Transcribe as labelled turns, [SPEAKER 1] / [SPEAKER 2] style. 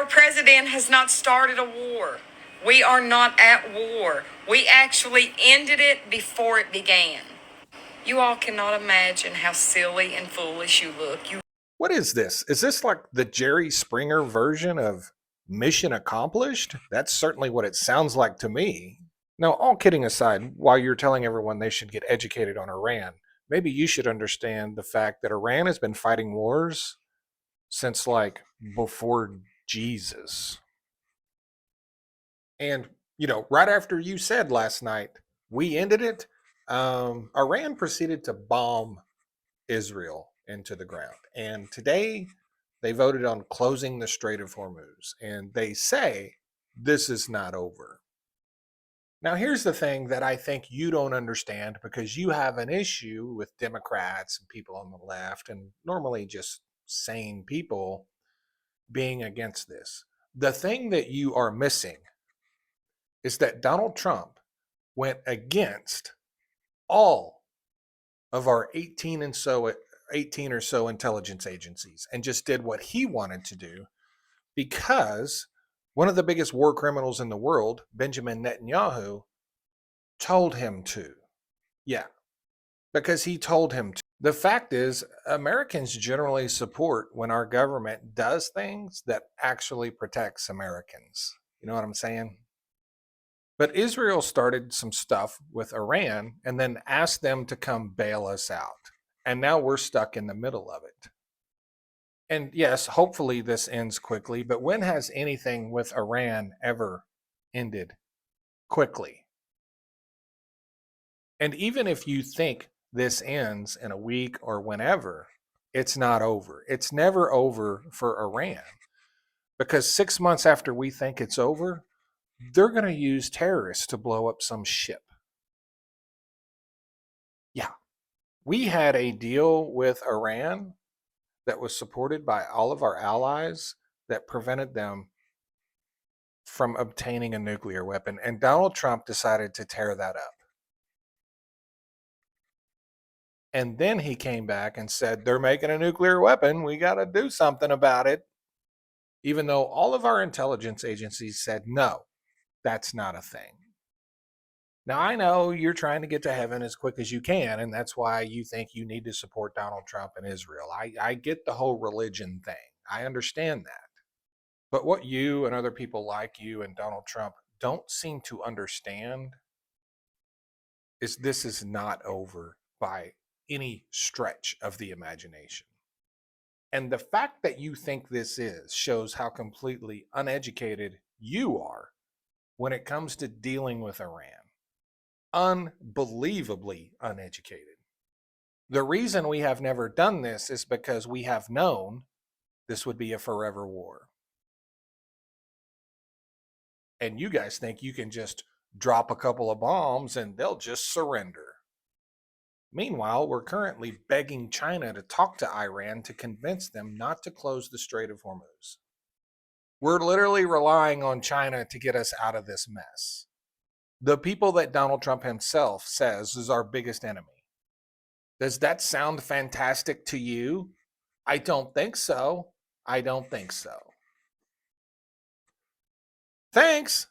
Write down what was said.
[SPEAKER 1] Our president has not started a war. We are not at war. We actually ended it before it began. You all cannot imagine how silly and foolish you look.
[SPEAKER 2] What is this? Is this like the Jerry Springer version of Mission Accomplished? That's certainly what it sounds like to me. Now, all kidding aside, while you're telling everyone they should get educated on Iran, maybe you should understand the fact that Iran has been fighting wars since like before Jesus. And, right after you said last night, we ended it, Iran proceeded to bomb Israel into the ground. And today they voted on closing the Strait of Hormuz. And they say this is not over. Now, here's the thing that I think you don't understand because you have an issue with Democrats and people on the left, and normally just sane people being against this. The thing that you are missing is that Donald Trump went against all of our 18 or so intelligence agencies and just did what he wanted to do because one of the biggest war criminals in the world, Benjamin Netanyahu, told him to. Yeah, because he told him to. The fact is, Americans generally support when our government does things that actually protects Americans. You know what I'm saying? But Israel started some stuff with Iran and then asked them to come bail us out. And now we're stuck in the middle of it. And yes, hopefully this ends quickly, but when has anything with Iran ever ended quickly? And even if you think this ends in a week or whenever, it's not over. It's never over for Iran because 6 months after we think it's over, they're going to use terrorists to blow up some ship. Yeah. We had a deal with Iran that was supported by all of our allies that prevented them from obtaining a nuclear weapon. And Donald Trump decided to tear that up. And then he came back and said, they're making a nuclear weapon. We got to do something about it. Even though all of our intelligence agencies said, no, that's not a thing. Now, I know you're trying to get to heaven as quick as you can, and that's why you think you need to support Donald Trump and Israel. I get the whole religion thing. I understand that. But what you and other people like you and Donald Trump don't seem to understand is this is not over by any stretch of the imagination. And the fact that you think this is shows how completely uneducated you are when it comes to dealing with Iran. Unbelievably uneducated. The reason we have never done this is because we have known this would be a forever war. And you guys think you can just drop a couple of bombs and they'll just surrender. Meanwhile, we're currently begging China to talk to Iran to convince them not to close the Strait of Hormuz. We're literally relying on China to get us out of this mess. The people that Donald Trump himself says is our biggest enemy. Does that sound fantastic to you? I don't think so. I don't think so. Thanks.